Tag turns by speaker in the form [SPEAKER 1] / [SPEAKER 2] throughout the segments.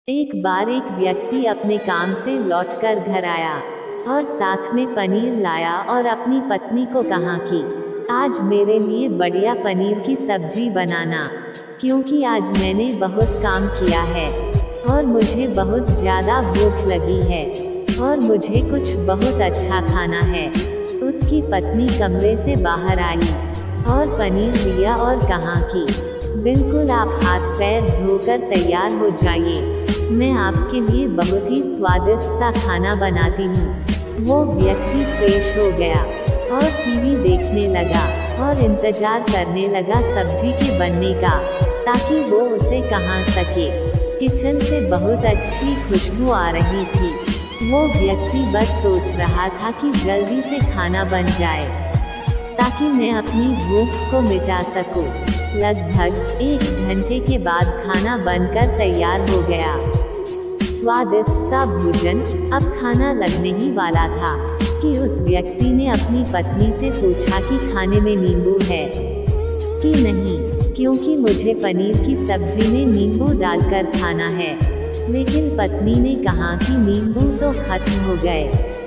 [SPEAKER 1] एक बार एक व्यक्ति अपने काम से लौटकर घर आया और साथ में पनीर लाया और अपनी पत्नी को कहा कि आज मेरे लिए बढ़िया पनीर की सब्जी बनाना, क्योंकि आज मैंने बहुत काम किया है और मुझे बहुत ज़्यादा भूख लगी है और मुझे कुछ बहुत अच्छा खाना है। उसकी पत्नी कमरे से बाहर आई और पनीर लिया और कहा कि बिल्कुल आप हाथ पैर धोकर तैयार हो जाइए, मैं आपके लिए बहुत ही स्वादिष्ट सा खाना बनाती हूँ। वो व्यक्ति फ्रेश हो गया और टीवी देखने लगा और इंतजार करने लगा सब्जी के बनने का, ताकि वो उसे कहा सके। किचन से बहुत अच्छी खुशबू आ रही थी। वो व्यक्ति बस सोच रहा था कि जल्दी से खाना बन जाए ताकि मैं अपनी भूख को मिटा सकूं। लगभग 1 घंटे के बाद खाना बनकर तैयार हो गया। स्वादिष्ट सा भोजन अब खाना लगने ही वाला था कि उस व्यक्ति ने अपनी पत्नी से पूछा कि खाने में नींबू है कि नहीं, क्योंकि मुझे पनीर की सब्जी में नींबू डालकर खाना है। लेकिन पत्नी ने कहा कि नींबू तो खत्म हो गए,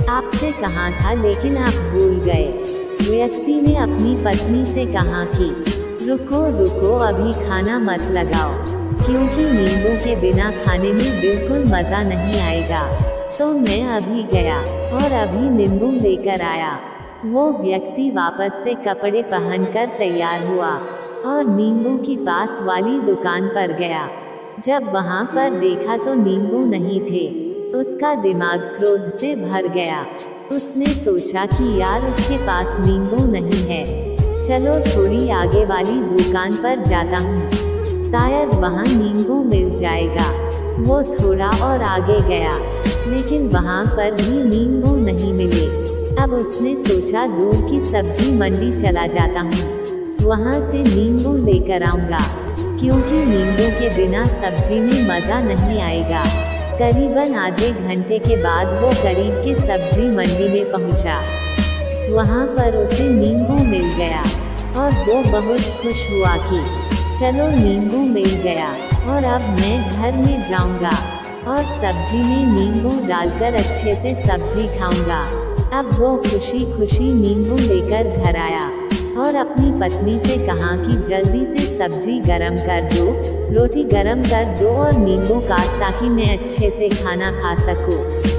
[SPEAKER 1] आपसे कहा था लेकिन आप भूल गए। व्यक्ति ने अपनी पत्नी से कहा कि रुको रुको, अभी खाना मत लगाओ, क्योंकि नींबू के बिना खाने में बिल्कुल मज़ा नहीं आएगा। तो मैं अभी गया और अभी नींबू लेकर आया। वो व्यक्ति वापस से कपड़े पहनकर तैयार हुआ और नींबू की पास वाली दुकान पर गया। जब वहाँ पर देखा तो नींबू नहीं थे। उसका दिमाग क्रोध से भर गया। उसने सोचा कि यार उसके पास नींबू नहीं है, चलो थोड़ी आगे वाली दुकान पर जाता हूँ, शायद वहाँ नींबू मिल जाएगा। वो थोड़ा और आगे गया, लेकिन वहाँ पर भी नींबू नहीं मिले। अब उसने सोचा दूर की सब्जी मंडी चला जाता हूँ, वहाँ से नींबू लेकर आऊँगा, क्योंकि नींबू के बिना सब्जी में मज़ा नहीं आएगा। करीबन आधे घंटे के बाद वो करीब के सब्जी मंडी में पहुँचा। वहाँ पर उसे नींबू मिल गया और वो बहुत खुश हुआ कि चलो नींबू मिल गया और अब मैं घर में जाऊँगा और सब्जी में नींबू डालकर अच्छे से सब्जी खाऊंगा। अब वो खुशी खुशी नींबू लेकर घर आया और अपनी पत्नी से कहा कि जल्दी से सब्जी गरम कर दो, रोटी गरम कर दो और नींबू काट, ताकि मैं अच्छे से खाना खा सकूं।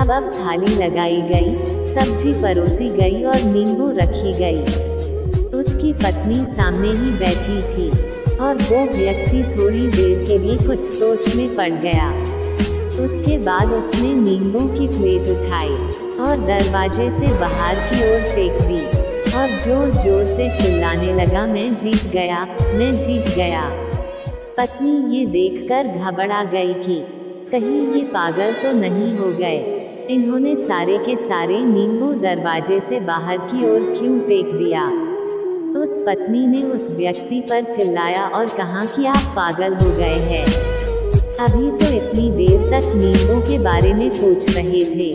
[SPEAKER 1] अब थाली लगाई गई, सब्जी परोसी गई और नींबू रखी गई। उसकी पत्नी सामने ही बैठी थी और वो व्यक्ति थोड़ी देर के लिए कुछ सोच में पड़ गया। उसके बाद उसने नींबू की प्लेट उठाई और दरवाजे से बाहर की ओर फेंक दी और जोर जोर से चिल्लाने लगा, मैं जीत गया, मैं जीत गया। पत्नी ये देखकर घबरा गई कि कहीं ये पागल तो नहीं हो गए, इन्होंने सारे के सारे नींबू दरवाजे से बाहर की ओर क्यों फेंक दिया। उस पत्नी ने उस व्यक्ति पर चिल्लाया और कहा कि आप पागल हो गए हैं, अभी तो इतनी देर तक नींबू के बारे में पूछ रहे थे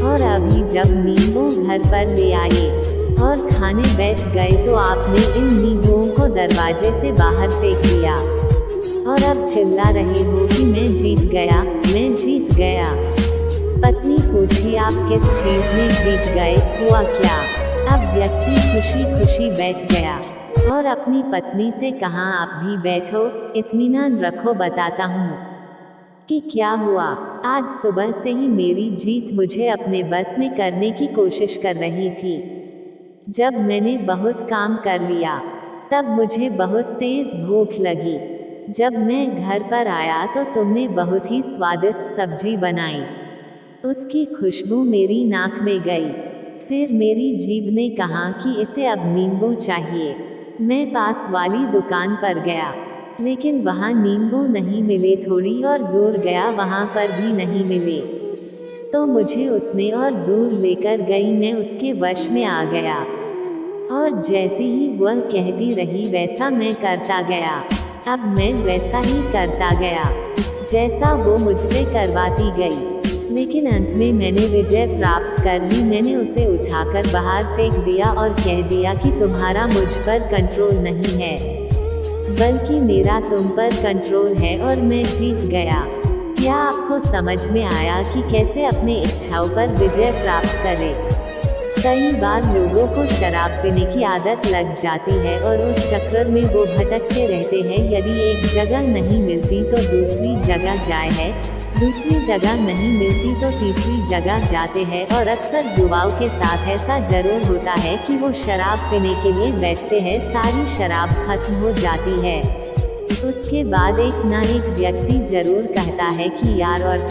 [SPEAKER 1] और अभी जब नींबू घर पर ले आए और खाने बैठ गए तो आपने इन नींबुओं को दरवाजे से बाहर फेंक दिया और अब चिल्ला रहे हो कि मैं जीत गया, मैं जीत गया। पत्नी पूछी, आप किस चीज़ में जीत गए, हुआ क्या। अब व्यक्ति खुशी खुशी बैठ गया और अपनी पत्नी से कहा, आप भी बैठो, इत्मीनान रखो, बताता हूँ कि क्या हुआ। आज सुबह से ही मेरी जीत मुझे अपने बस में करने की कोशिश कर रही थी। जब मैंने बहुत काम कर लिया तब मुझे बहुत तेज भूख लगी। जब मैं घर पर आया तो तुमने बहुत ही स्वादिष्ट सब्जी बनाई। उसकी खुशबू मेरी नाक में गई। फिर मेरी जीभ ने कहा कि इसे अब नींबू चाहिए। मैं पास वाली दुकान पर गया, लेकिन वहाँ नींबू नहीं मिले। थोड़ी और दूर गया, वहाँ पर भी नहीं मिले। तो मुझे उसने और दूर लेकर गई। मैं उसके वश में आ गया और जैसे ही वह कहती रही वैसा मैं करता गया। अब मैं वैसा ही करता गया जैसा वो मुझसे करवाती गई, लेकिन अंत में मैंने विजय प्राप्त कर ली। मैंने उसे उठाकर बाहर फेंक दिया और कह दिया कि तुम्हारा मुझ पर कंट्रोल नहीं है, बल्कि मेरा तुम पर कंट्रोल है और मैं जीत गया। क्या आपको समझ में आया कि कैसे अपने इच्छाओं पर विजय प्राप्त करें? कई बार लोगों को शराब पीने की आदत लग जाती है और उस चक्कर में वो भटकते रहते हैं। यदि एक जगह नहीं मिलती तो दूसरी जगह जाए है, दूसरी जगह नहीं मिलती तो तीसरी जगह जाते हैं और अक्सर युवाओं के साथ ऐसा जरूर होता है कि वो शराब पीने के लिए बैठते हैं, सारी शराब खत्म हो जाती है। उसके बाद एक ना एक व्यक्ति जरूर कहता है कि यार और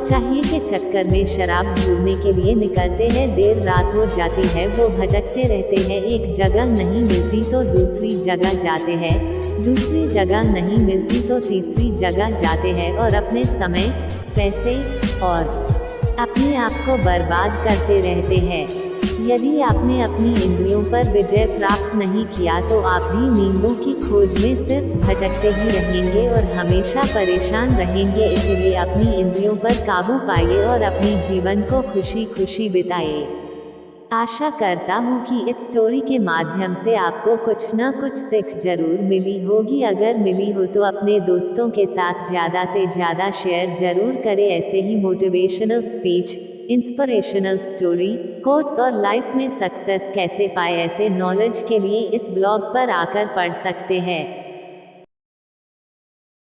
[SPEAKER 1] चाहिए के चक्कर में शराब ढूंढने के लिए निकलते हैं। देर रात हो जाती है, वो भटकते रहते हैं, एक जगह नहीं मिलती तो दूसरी जगह जाते हैं, दूसरी जगह नहीं मिलती तो तीसरी जगह जाते हैं और अपने समय, पैसे और अपने आप को बर्बाद करते रहते हैं। यदि आपने अपनी इंद्रियों पर विजय प्राप्त नहीं किया तो आप भी नींबू की खोज में सिर्फ भटकते ही रहेंगे और हमेशा परेशान रहेंगे। इसलिए अपनी इंद्रियों पर काबू पाइए और अपने जीवन को खुशी खुशी बिताइए। आशा करता हूँ कि इस स्टोरी के माध्यम से आपको कुछ ना कुछ सीख जरूर मिली होगी। अगर मिली हो तो अपने दोस्तों के साथ ज़्यादा से ज़्यादा शेयर जरूर करें। ऐसे ही motivational speech, inspirational story, quotes और लाइफ में सक्सेस कैसे पाए, ऐसे नॉलेज के लिए इस ब्लॉग पर आकर पढ़ सकते हैं।